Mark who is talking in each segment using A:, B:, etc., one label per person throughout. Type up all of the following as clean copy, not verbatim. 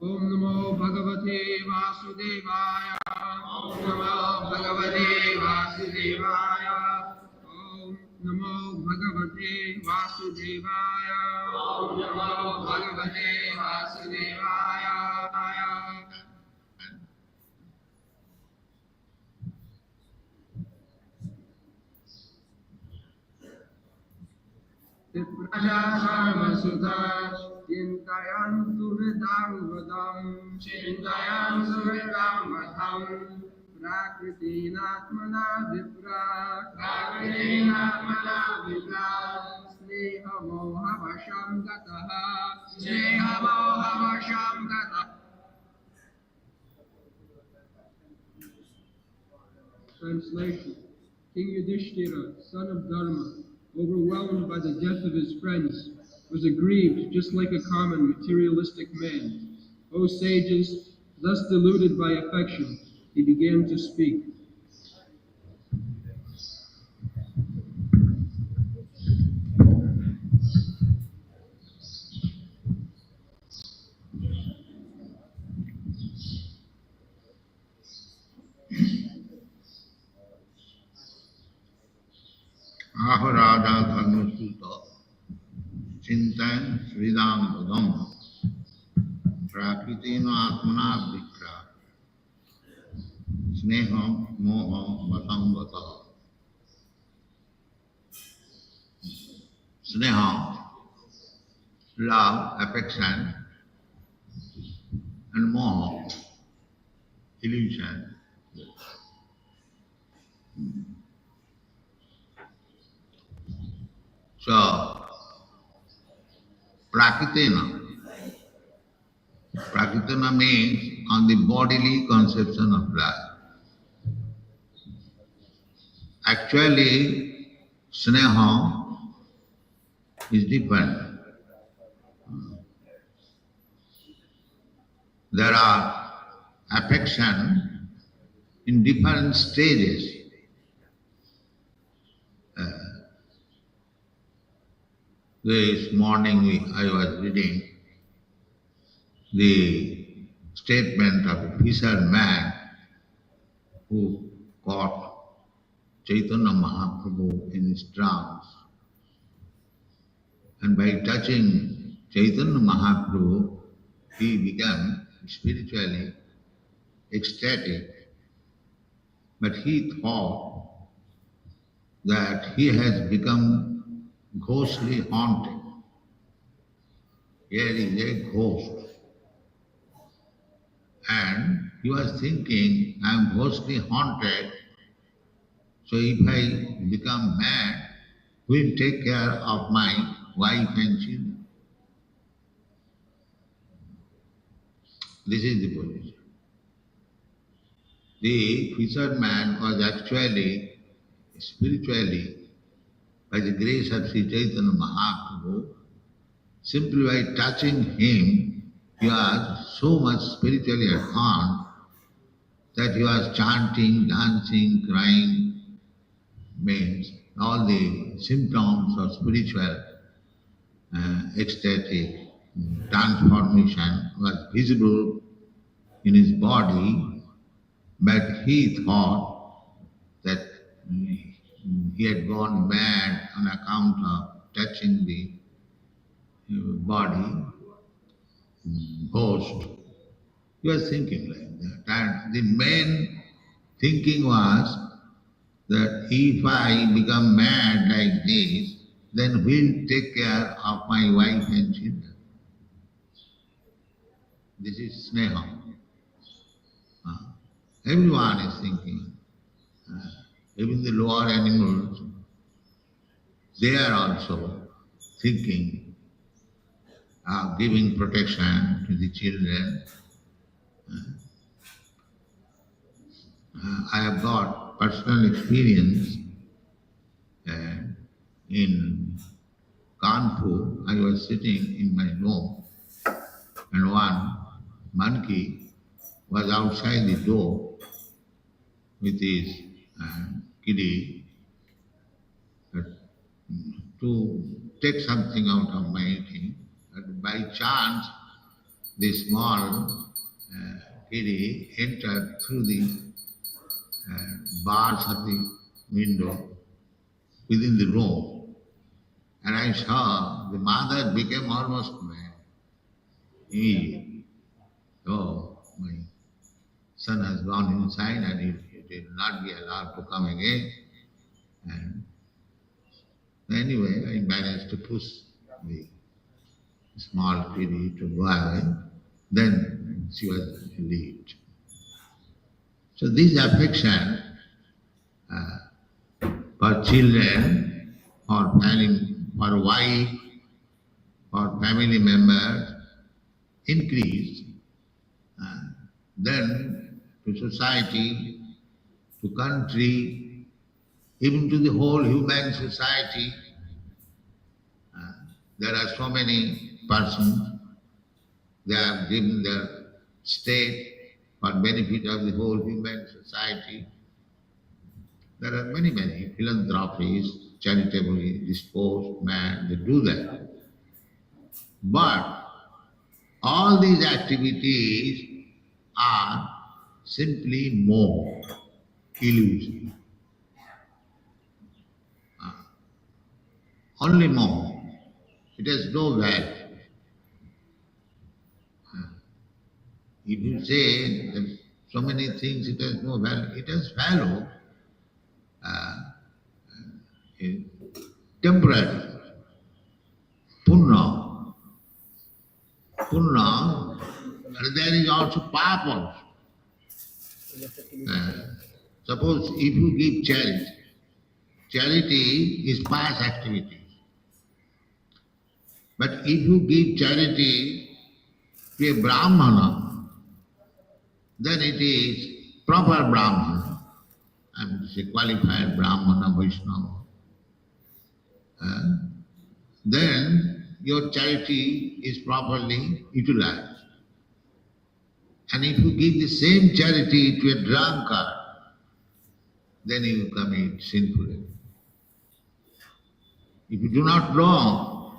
A: Om Namo Bhagavate Vasudevaya. Om Namo Bhagavate Vasudevaya. Om Namo Bhagavate Vasudevaya. Om Namo Bhagavate Vasudevaya. Prajasarvasudha Chintayantu Vidam Vadam Chintayantu Vidam Vadam Prakritinatmana Vipra Prakritinatmana Vipra Sneha Moha Vasham Gataha Sneha Moha Vasham Gataha. Translation. King Yudhishthira, son of Dharma, overwhelmed by the death of his friends, was aggrieved just like a common materialistic man. O sages, thus deluded by affection, he began to speak.
B: Ahorada Dharmasuta Chintan Sridam Vadam Prakritina Atmana Vikra Sneham Moha Vatam Vata. Sneha, love, affection, and moha, illusion. So, Prakritina means on the bodily conception of life. Actually, Sneha is different. There are affection in different stages. This morning I was reading the statement of a fisherman who caught Chaitanya Mahaprabhu in his trance. And by touching Chaitanya Mahaprabhu, he became spiritually ecstatic. But he thought that he has become ghostly haunted. Here is a ghost. And he was thinking, I am ghostly haunted, so if I become mad, who will take care of my wife and children? This is the position. The fisherman was actually, spiritually, by the grace of Sri Chaitanya Mahaprabhu, simply by touching him, he was so much spiritually advanced that he was chanting, dancing, crying, means all the symptoms of spiritual ecstatic transformation was visible in his body, but he thought that he had gone mad on account of touching the body, ghost. He was thinking like that. And the main thinking was that if I become mad like this, then who will take care of my wife and children? This is sneha. Everyone is thinking. Even the lower animals, they are also thinking of giving protection to the children. I have got personal experience in Kanpur. I was sitting in my room and one monkey was outside the door with his kitty to take something out of my eating. But by chance, the small kitty entered through the bars of the window within the room. And I saw the mother became almost mad immediately. Oh, my son has gone inside and he will not be allowed to come again. And anyway, I managed to push the small kitty to go away. Then she was relieved. So this affection for children, for family, for wife, for family members increased. Then to society, to country, even to the whole human society, there are so many persons, they have given their state for benefit of the whole human society. There are many philanthropies, charitably disposed men, they do that. But all these activities are simply more illusion. Only more. It has no value. If you say that so many things, it has no value, it has value. Temporary. Punna. Punna. And there is also papa. Suppose if you give charity, charity is past activity. But if you give charity to a Brahmana, then it is proper Brahmana. I mean, it's a qualified Brahmana, Vaishnava. Then your charity is properly utilized. And if you give the same charity to a drunkard, then you commit sinfully. If you do not know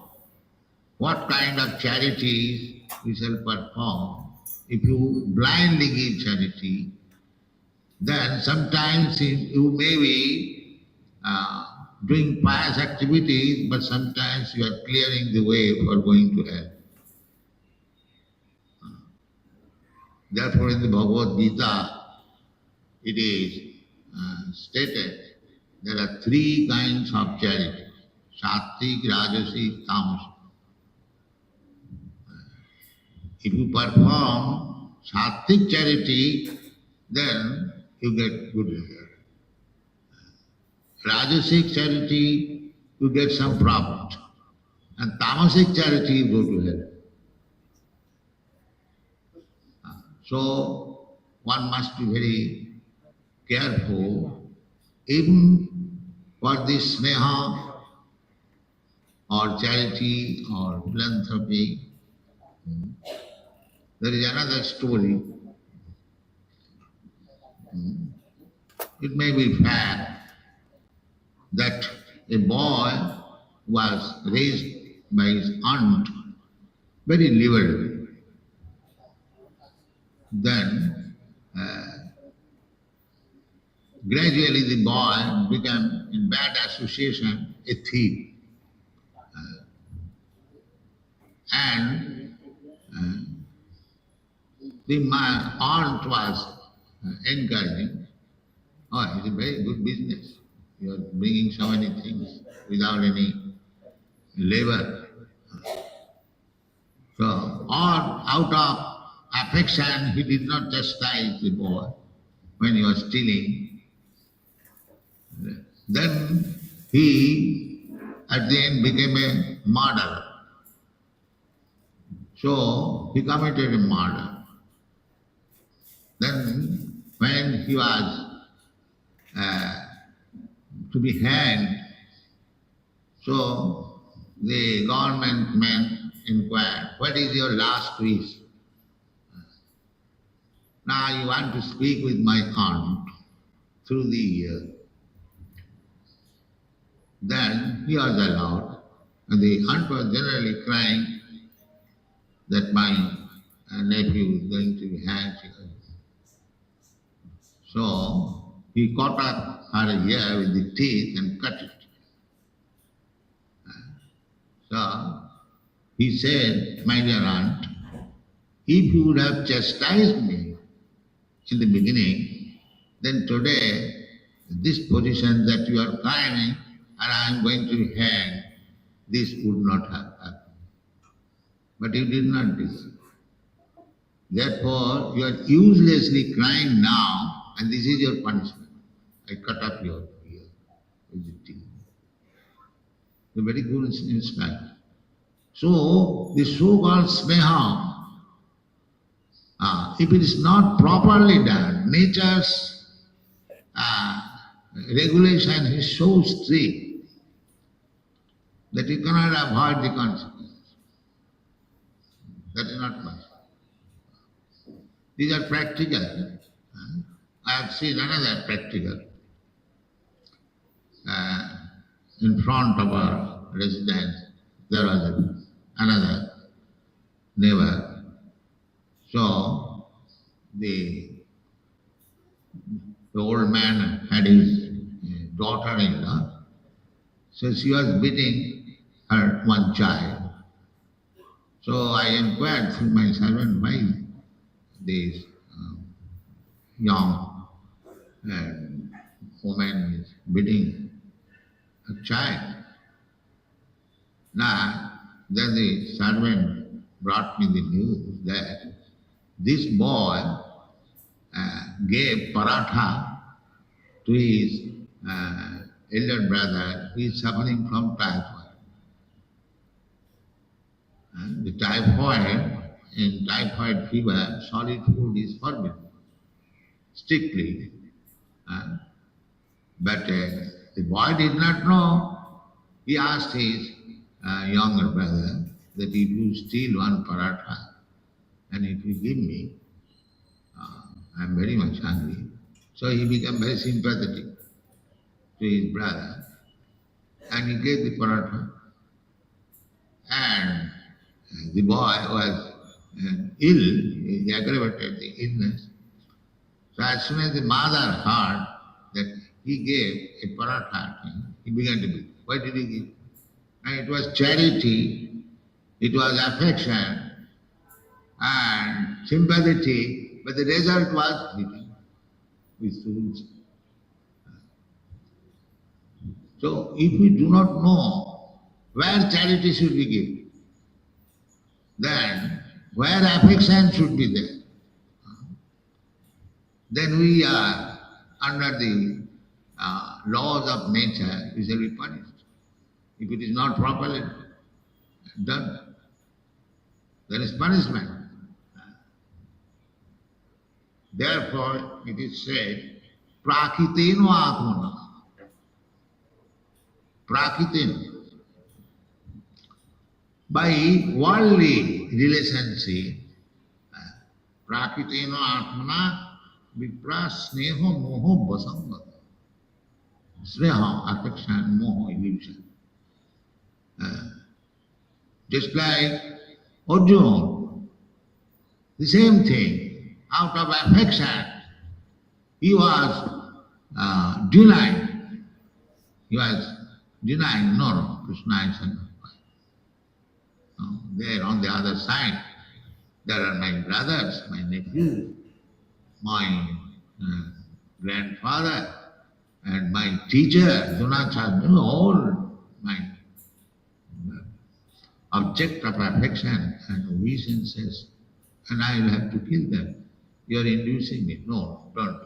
B: what kind of charities we shall perform, if you blindly give charity, then sometimes you may be doing pious activities, but sometimes you are clearing the way for going to hell. Therefore in the Bhagavad Gita, it is stated there are three kinds of charity: Sattvic, Rajasic, Tamasic. If you perform Sattvic charity, then you get good result. Rajasic charity, you get some profit. And Tamasic charity, you go to hell. So one must be very careful, even for this sneha or charity or philanthropy. There is another story. It may be fact that a boy was raised by his aunt very liberally. Then gradually the boy became, in bad association, a thief. And my aunt was encouraging, oh, it's a very good business. You are bringing so many things without any labor. So, or out of affection, he did not chastise the boy when he was stealing. Then he, at the end, became a murderer. So, he committed a murder. Then, when he was to be hanged, so the government men inquired, what is your last wish? Now I want to speak with my aunt through the ear. Then he was allowed, and the aunt was generally crying that my nephew is going to be hanged. So he caught up her ear with the teeth and cut it. So he said, my dear aunt, if you would have chastised me in the beginning, then today this position that you are climbing and I am going to be hanged, this would not have happened. But you did not do so. Therefore, you are uselessly crying now, and this is your punishment. I cut off your ear with the teeth. A very good insight. So, the so-called sneha, if it is not properly done, nature's regulation is so strict that you cannot avoid the consequences. That is not possible. These are practical. I have seen another practical. In front of our residence, there was another neighbor. So the old man had his daughter-in-law. So she was beating her one child. So I inquired from my servant why this young woman is beating a child. Now, then the servant brought me the news that this boy gave paratha to his elder brother who is suffering from typhoid. And the in typhoid fever, solid food is forbidden, strictly. But the boy did not know. He asked his younger brother that if you steal one paratha and if you give me, I am very much hungry. So he became very sympathetic to his brother and he gave the paratha. And the boy was ill, he aggravated the illness. So as soon as the mother heard that he gave a paratha to him, he began to beat. Why did he give? And it was charity, it was affection and sympathy, but the result was beating with tools. So if we do not know where charity should be given, then where affection should be there, then we are under the laws of nature, we shall be punished. If it is not properly done, there is punishment. Therefore, it is said, prakiteno atmana. Prakitin. By worldly relationship, prakiteno atmana vipra sneho moho vasangata. Sneha, affection, moho, illusion. Just like Arjuna, the same thing, out of affection, he was denying. He was denying, no, Krishna is enough. There on the other side, there are my brothers, my nephews, my grandfather, and my teacher, Dronacharya, all my object of affection and obeisances, and I will have to kill them. You are inducing me. No, don't.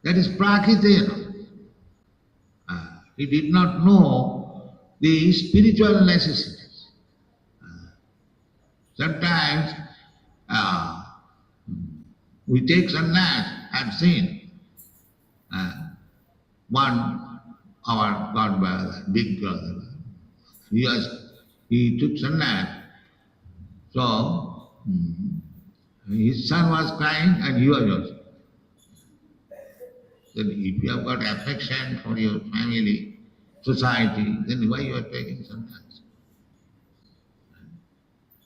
B: That is prakriti. He did not know the spiritual necessities. Sometimes we take sannyas. I've seen one, our godbrother, big brother, he took sannyas. So his son was crying and he was also. Then if you have got affection for your family, society, then why you are taking sannyas?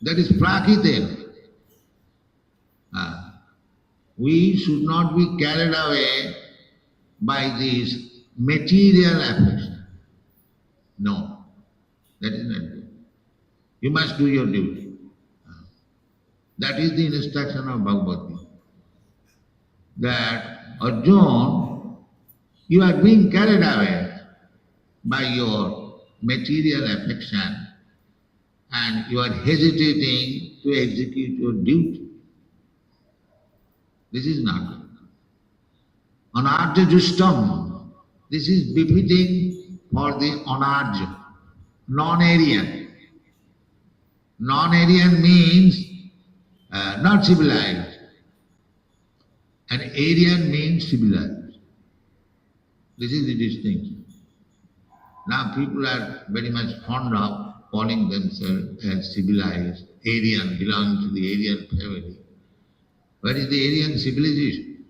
B: That is prakriti. We should not be carried away by this material affection. No, that is not good. You must do your duty. That is the instruction of Bhagavad Gita. That Arjuna, you are being carried away by your material affection and you are hesitating to execute your duty. This is not good. Anarja justam. This is befitting for the anarja, non-Aryan. Non-Aryan means not civilized. And Aryan means civilized. This is the distinction. Now people are very much fond of calling themselves as civilized, Aryan, belonging to the Aryan family. What is the Aryan civilization?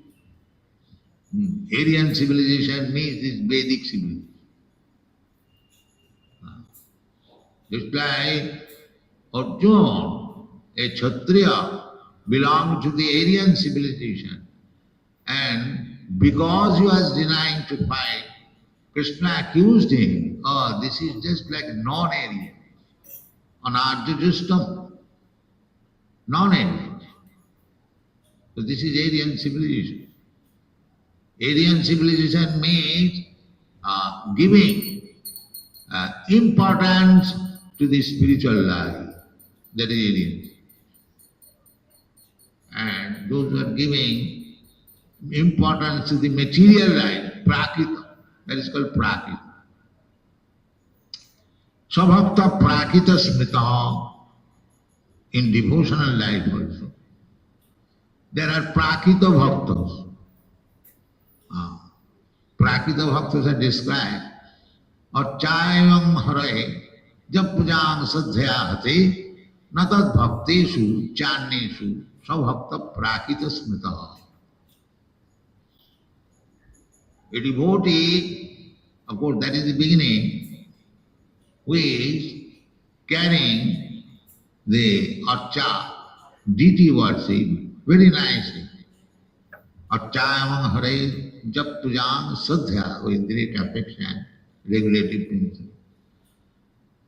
B: Aryan civilization means this Vedic civilization. Just like Arjuna, a Kshatriya, belonged to the Aryan civilization. And because he was denying to fight, Krishna accused him, oh, this is just like non-Aryan, anarjajustam, non-Aryan. So this is Aryan civilization. Aryan civilization means giving importance to the spiritual life. That is Aryan. And those who are giving importance to the material life, prakriti, that is called prakriti. Svabhakta prakrita smrita, in devotional life also. There are prakrita bhaktas. Prakrita bhaktas are described. Achayam hare jab pujam sadhyā hate natad bhakteshu channeshu svabhakta prakrita smrita. A devotee, of course that is the beginning, who is carrying the archa, deity worship, very nicely. Achayam hare jab tujam sadhya, with great affection, regulative principle.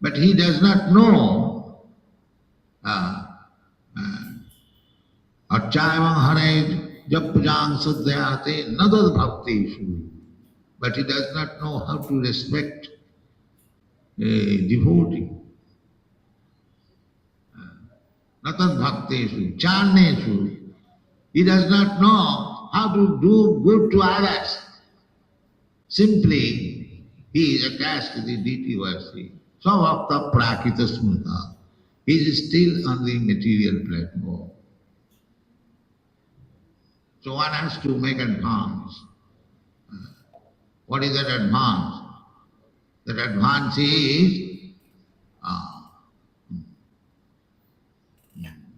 B: But he does not know Achayam hare jab pujam sadhya te nadad bhakteshu. But he does not know how to respect a devotee. Natad bhakteshu, channeshu. He does not know how to do good to others. Simply, he is attached to the deity worship. Svabhakta prakrita smrita. He is still on the material platform. So one has to make advance. What is that advance? That advance is,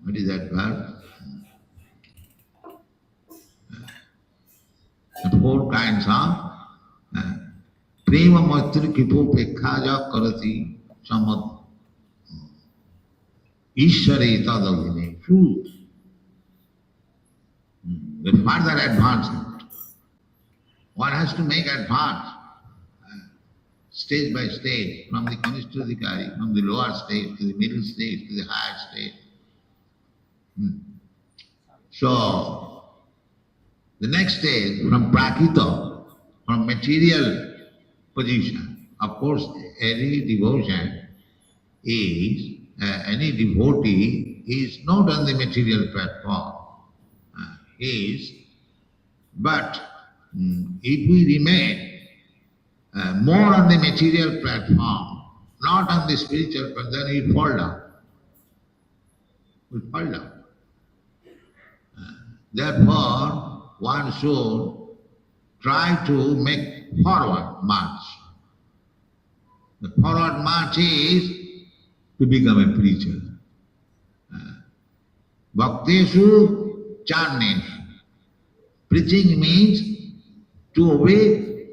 B: what is that verb? The four kinds of prema maitri kipo pekhaja karati samad ishare tadavine. Truth. The further advancement. One has to make advance, stage by stage, from the Kanishthadikari, from the lower stage to the middle stage to the higher stage. So, the next stage, from prakrita, from material position, of course, any devotion is, any devotee is not on the material platform. But if we remain more on the material platform, not on the spiritual platform, then we fall down. We fall down. Therefore, one should try to make forward march. The forward march is to become a preacher. Bhakteshu channeshu. Preaching means to obey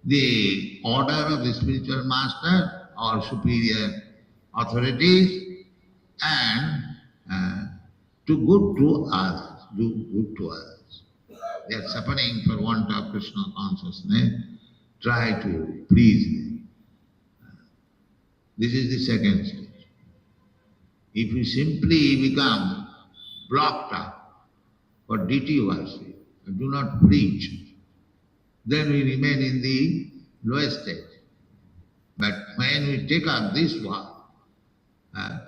B: the order of the spiritual master or superior authorities and to good to others, do good to others. They are suffering for want of Krishna consciousness. Try to please them. This is the second stage. If you simply become blocked up for deity worship and do not preach, then we remain in the lowest stage. But when we take up this one,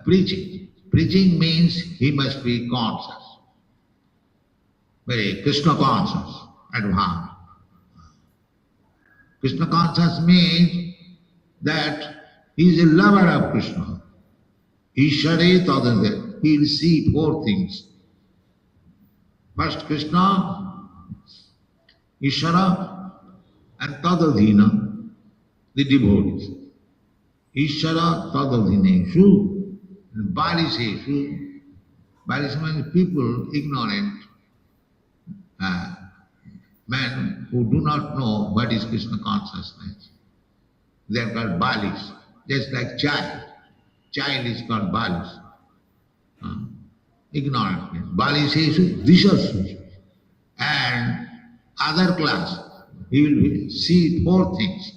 B: preaching means he must be conscious, very Krishna conscious, advanced. Krishna conscious means that he is a lover of Krishna. Ishare tadadhe. He will see four things. First Krishna, Ishara, and tadadhina, the devotees. Ishara tadadhineshu, and baliseshu. Balis means people ignorant, men who do not know what is Krishna consciousness. They are called balis, just like child. Child is called balis. Ignorant means. Baliseshu dishashu. And other class, he will see four things.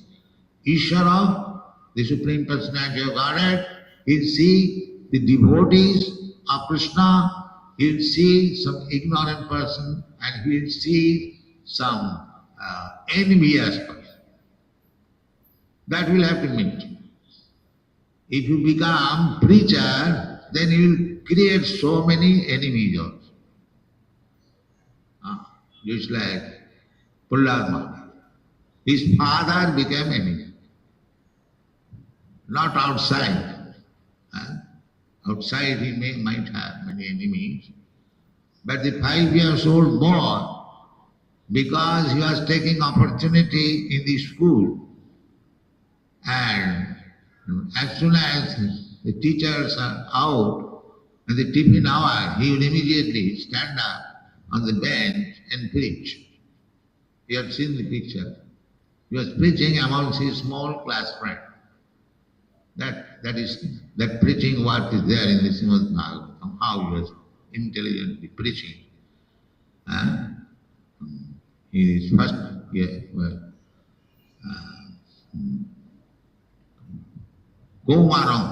B: Ishara, the Supreme Personality of Godhead, he will see the devotees of Krishna, he will see some ignorant person, and he will see some envious person. That will have to meet. If you become preacher, then you will create so many enemies also. Just like Prahlad Maharaj. His father became enemy. Not outside. Outside he might have many enemies. But the 5-year-old boy, because he was taking opportunity in the school, and as soon as the teachers are out and the tiffin hour, he will immediately stand up on the bench and preach. You have seen the picture. He was preaching amongst his small class friends. That preaching work is there in the Srimad Bhagavatam, how he was intelligently preaching. He is first, Komaram,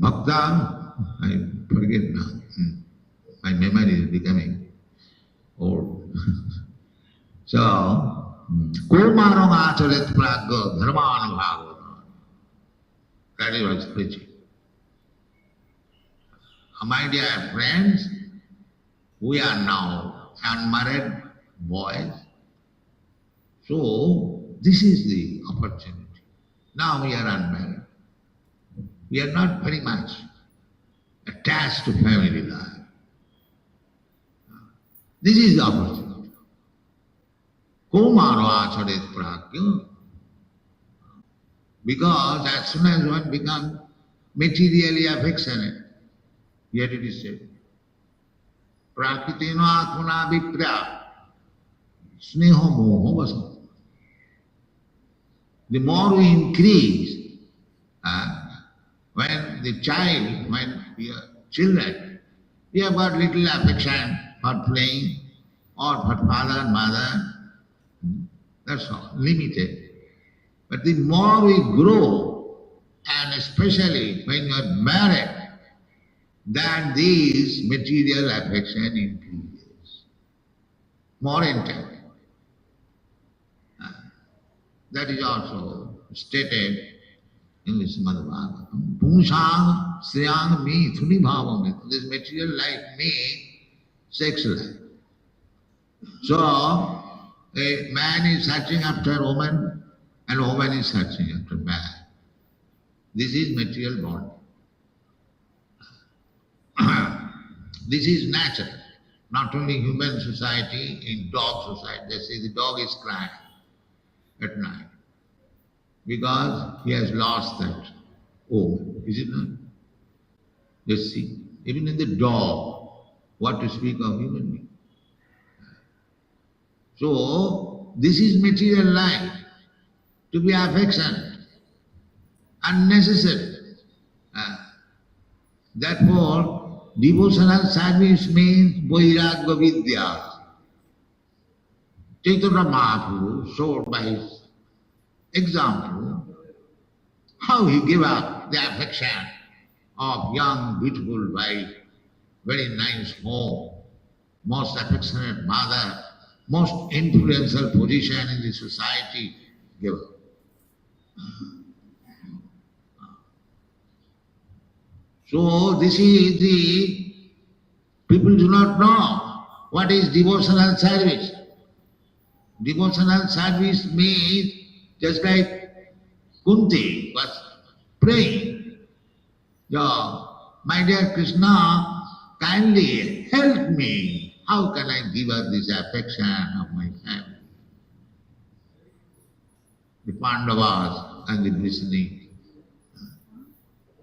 B: Bhakta, I forget now. My memory is becoming old. So, Komaram acharet pragga dharmanubhagavata. That is what is preaching. My dear friends, we are now unmarried boys. So, this is the opportunity. Now we are unmarried. We are not very much attached to family life. This is the opportunity. Komaro acharet pragya. Because as soon as one becomes materially affectionate, yet it is said, prakritena atmana viprya sneho moho vasam. The more we increase, when we are children, we have got little affection for playing or for father and mother. That's all, limited. But the more we grow, and especially when you are married, then this material affection increases. More intense. That is also stated in the Srimad Bhagavatam. Pungsang sriyang me thuni bhavam. This material life means sex life. So, a man is searching after a woman and a woman is searching after a man. This is material bond. This is natural. Not only human society, in dog society, they say the dog is crying at night because he has lost that woman. Is it not? Just see, even in the dog, what to speak of human being. So, this is material life, to be affectionate, unnecessary. Therefore, devotional service means Vairagya Vidya. Chaitanya Mahaprabhu showed by his example how he gave up the affection of young, beautiful wife, very nice home, most affectionate mother, most influential position in the society, gave up. So this is the, people do not know what is devotional service. Devotional service means just like Kunti was praying, my dear Krishna, kindly help me. How can I give up this affection of my family? The Pandavas and the listening.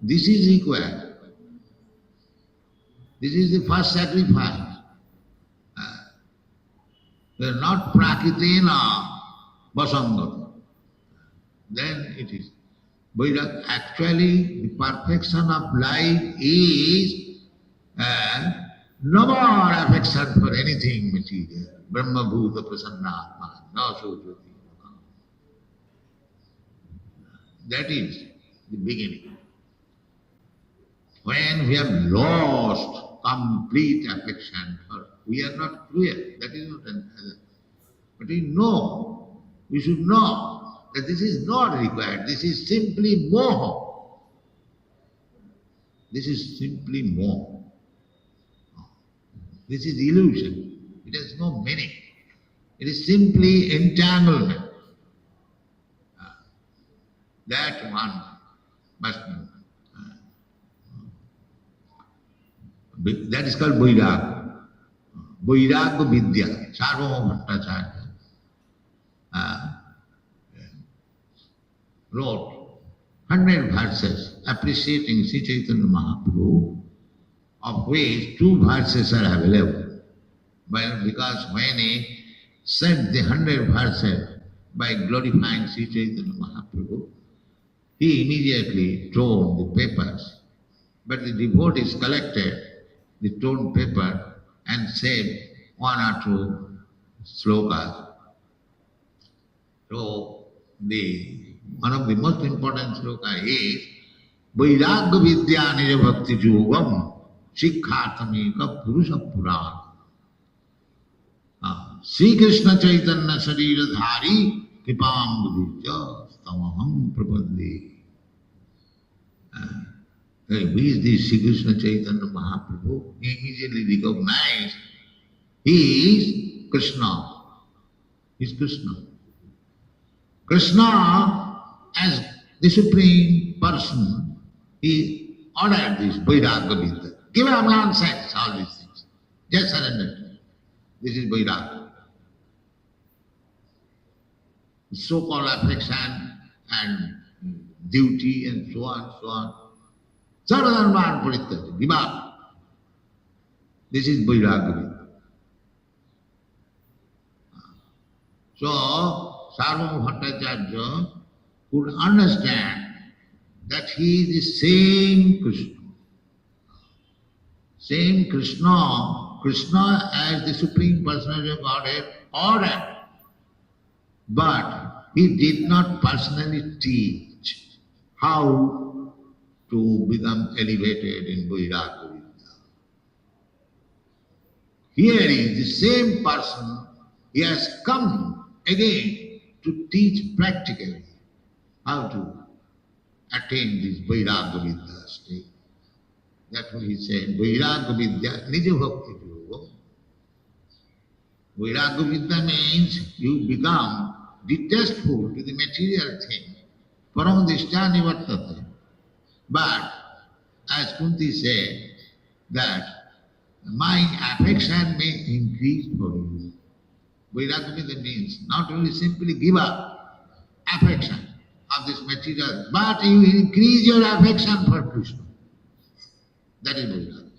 B: This is required. This is the first sacrifice. They are not Prakitina Vasangata. Then it is. But actually, the perfection of life is no more affection for anything material. Brahma Bhuta Prasannatma, no Sujati. That is the beginning. When we have lost complete affection for, we are not cruel, that is not another. But we should know that this is not required, this is simply moha. This is simply moha. This is illusion, it has no meaning. It is simply entanglement. That one must know. That is called Vairagya. Vairagya Vidya. Sarvabhauma Bhattacharya wrote 100 verses appreciating Sri Chaitanya Mahaprabhu, of which 2 verses are available. Well, because when he said the 100 verses by glorifying Sri Chaitanya Mahaprabhu, he immediately torn the papers. But the devotees collected the torn paper and saved 1 or 2 slokas. So one of the most important sloka is Vairagya Vidya Nija Bhakti Yogam Shikkhartameka Purusha Purana. Sri Krishna Chaitanya Sharira Dhari Kripam Buddhija Stamaham Prapadde. Who is this Sri Krishna Chaitanya Mahaprabhu? He immediately recognized he is Krishna. He is Krishna. Krishna, as the Supreme Person, he ordered this Vairagya Vidya. Give up nonsense, all these things. Just surrender to me. This is Vairagya. So-called affection and duty and so on. Sarvadharman Parityaja, give up. This is Vairagya Vidya. So, Sarvabhauma Bhattacharya could understand that he is the same Krishna. Same Krishna as the Supreme Personality of Godhead ordered. But he did not personally teach how to become elevated in Vairagya Vidya. Here is the same person, he has come again to teach practically how to attain this Vairagya Vidya state. That's what he said, Vairagya Vidya Nija Bhakti Yoga. Vairagya Vidya means you become detestful to the material thing. Param Dishta Nivartate. But, as Kunti said, that my affection may increase for you. Vairagya Vidya means not only simply give up affection of this material, but you increase your affection for Krishna. That is Vairagya.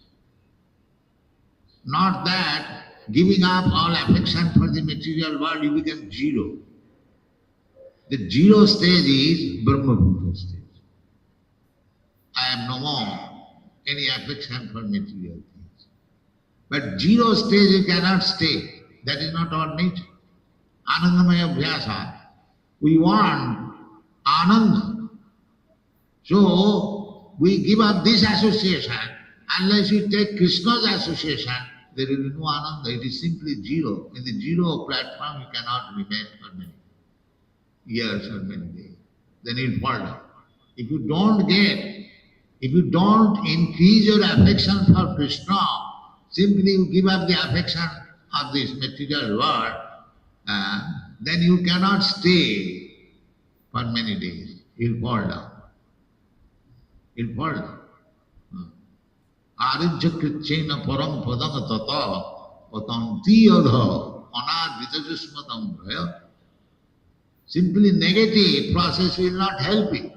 B: Not that giving up all affection for the material world, you become zero. The zero stage is Brahma Bhuta stage. I am no more any affection for material things. But zero stage you cannot stay. That is not our nature. Anandamaya Abhyasa. We want Ananda. So we give up this association. Unless you take Krishna's association, there will be no Ananda. It is simply zero. In the zero platform, you cannot remain for many years or many days. Then you will fall down. If you don't increase your affection for Krishna, simply you give up the affection of this material world, then you cannot stay for many days. You'll fall down. You'll fall down. Arijya krichena param padam tata patanti yadha anadvitajusmatam bhaya. Simply negative process will not help you.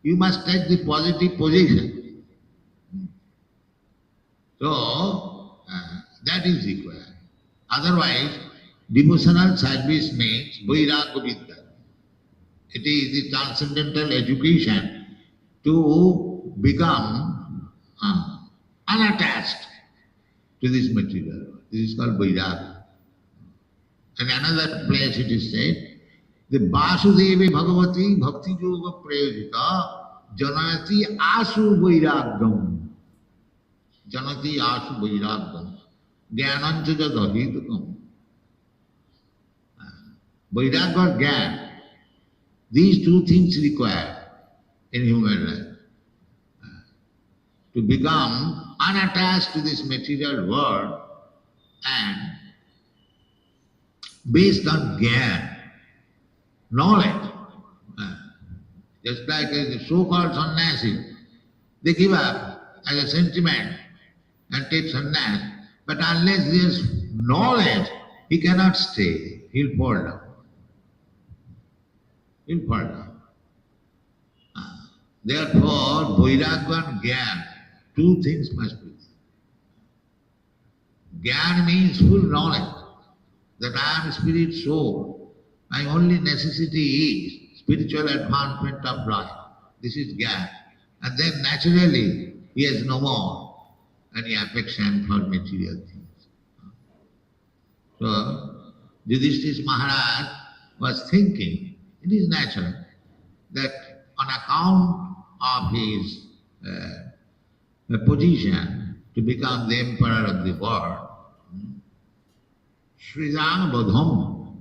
B: You must take the positive position. So, that is required. Otherwise, devotional service means vairagya vidya. It is the transcendental education to become unattached to this material world. This is called vairagya. In another place it is said, the Vasudevi Bhagavati Bhakti Yoga Prayojita Janati Asu Vairagyam. Janati Asu Vairagyam. Jnanancha Dahitakam. Vairagya or Gyan. These two things required in human life. To become unattached to this material world and based on Gyan, knowledge. Just like the so-called sannyasi, they give up as a sentiment and take sannyas, but unless there is knowledge, he cannot stay. He'll fall down. He'll fall down. Therefore, vairagya and Gyan, two things must be there. Gyan means full knowledge that I am spirit soul. My only necessity is spiritual advancement of life. This is Gyan. And then naturally, he has no more any affection for material things. So, Yudhishthira Maharaj was thinking, it is natural that on account of his position to become the emperor of the world, Sridham Badham,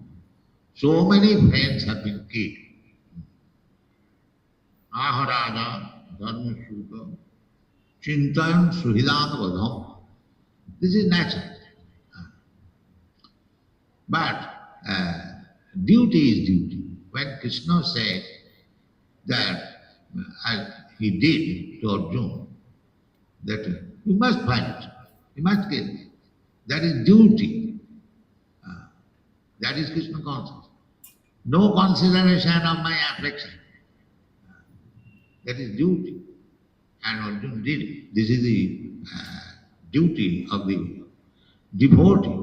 B: so many friends have been killed. Aharaja, Dharmashuka, Chintan, Suhidana Vadham. This is natural. But duty is duty. When Krishna said that, as he did to Arjuna, that you must fight, you must kill. That is duty. That is Krishna consciousness. No consideration of my affection. That is duty. And Arjuna did it. This is the duty of the devotee.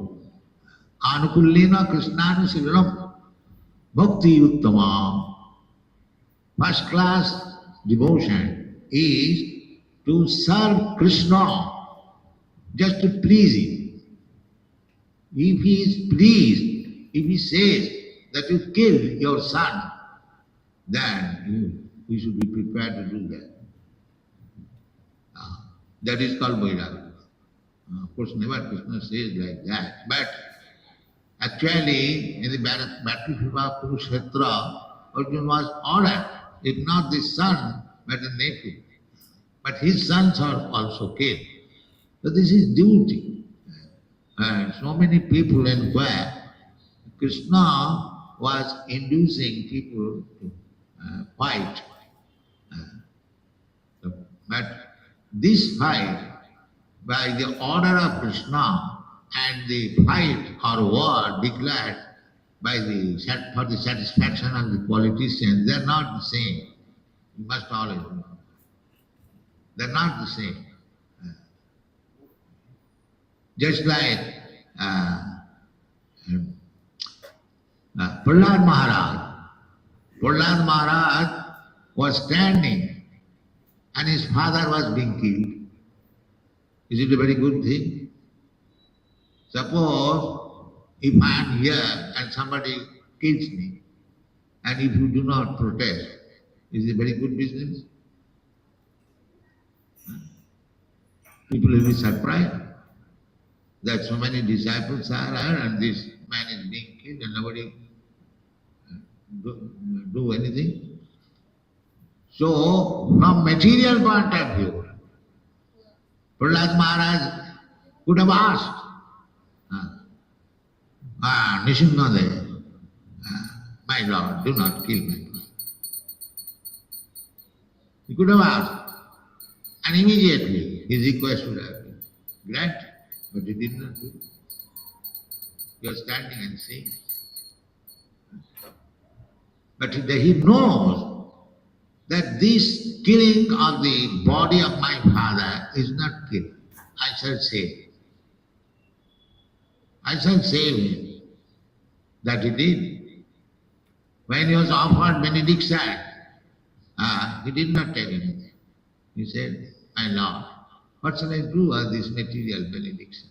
B: Anukullena Krishnanu Sivaram Bhakti Uttama. First class devotion is to serve Krishna just to please him. If he is pleased, if he says that you kill your son, then we should be prepared to do that. That is called vairagya. Of course, never Krishna says like that. But actually, in the battlefield of Kurukshetra, Arjuna was ordered, if not the son, but the nephew. But his sons are also killed. So this is duty. And so many people inquire, Krishna was inducing people to fight. But this fight, by the order of Krishna, and the fight or war declared by for the satisfaction of the politicians, they are not the same. You must always know. They are not the same. Just like Prahlad Maharaj. Prahlad Maharaj was standing and his father was being killed. Is it a very good thing? Suppose if I am here and somebody kills me, and if you do not protest, is it a very good business? People will be surprised that so many disciples are here and this man is being killed and nobody do anything. So, from material point of view, Prahlad Maharaj could have asked, Nishingadev, my Lord, do not kill my father. He could have asked, and immediately his request would have been granted, but he did not do it. He was standing and saying. But he knows that this killing of the body of my father is not killing. I shall save him. I shall save him. That he did. When he was offered benediction, he did not take anything. He said, my Lord, what shall I do with this material benediction?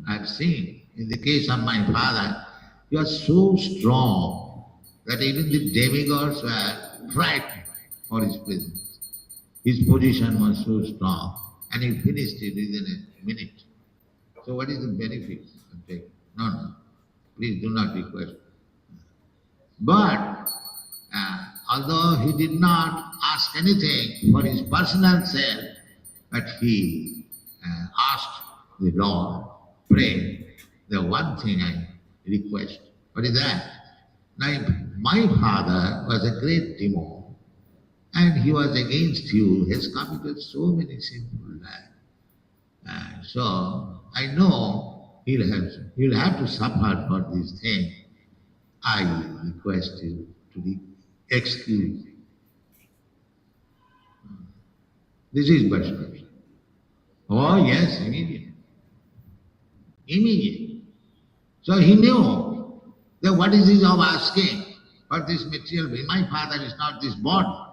B: I have seen, in the case of my father, he was so strong that even the demigods were frightened for his presence. His position was so strong, and he finished it within a minute. So what is the benefit of taking? No, please do not request. But although he did not ask anything for his personal self, but he asked the Lord, prayed, the one thing I request. What is that? Now, my father was a great demon, and he was against you. He has committed so many sinful acts. So I know he'll have to suffer for this thing. I request you to be excused. This is Vaishnava. Oh yes, immediately. Immediately. So he knew that what is his of asking for this material being. My father is not this body.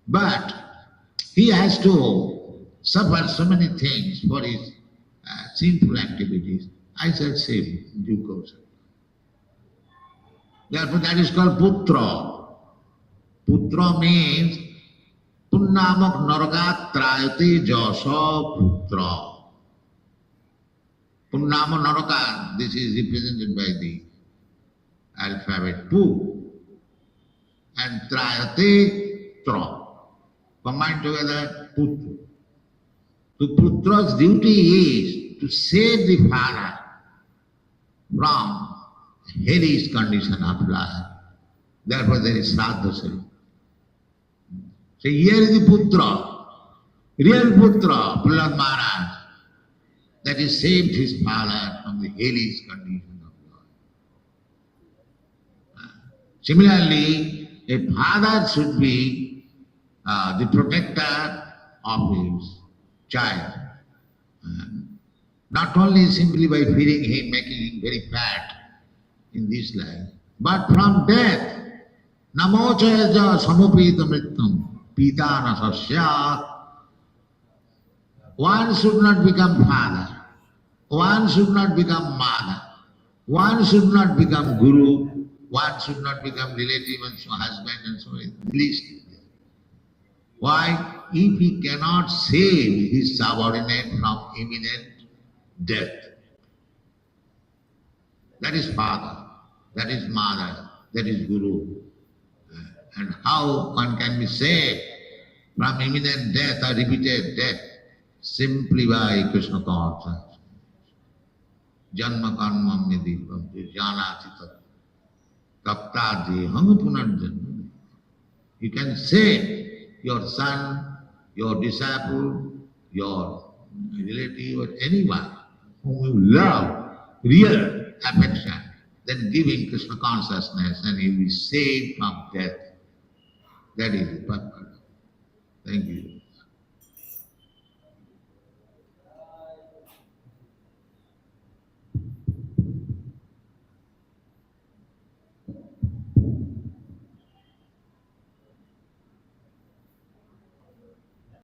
B: But he has to suffer so many things for his sinful activities. I shall save him in due course. Therefore that is called putra. Putra means punnamak naragat trayate jasa putra. Punnama naraka, this is represented by the alphabet pu, and trayate tra. Combined together, putra. So putra's duty is to save the father from hellish condition of life. Therefore there is Sraddha Sari. So here is the putra, real putra, Prahlad Maharaj, that he saved his father from the hellish condition of life. Similarly, a father should be the protector of his child. Not only simply by feeding him, making him very fat in this life, but from death. Namochaja samupita mritam pitana sasya. One should not become father. One should not become mother. One should not become guru. One should not become relative and so husband and so on. Least. Why? If he cannot save his subordinate from imminent death. That is father, that is mother, that is guru. And how one can be saved from imminent death or repeated death? Simply by Krishna consciousness. Janma karma medipam janachita taptaji hamapunarjanma. You can save your son, your disciple, your relative, or anyone whom you love, real affection, then give him Krishna consciousness and he will be saved from death. That is the purpose. Thank you.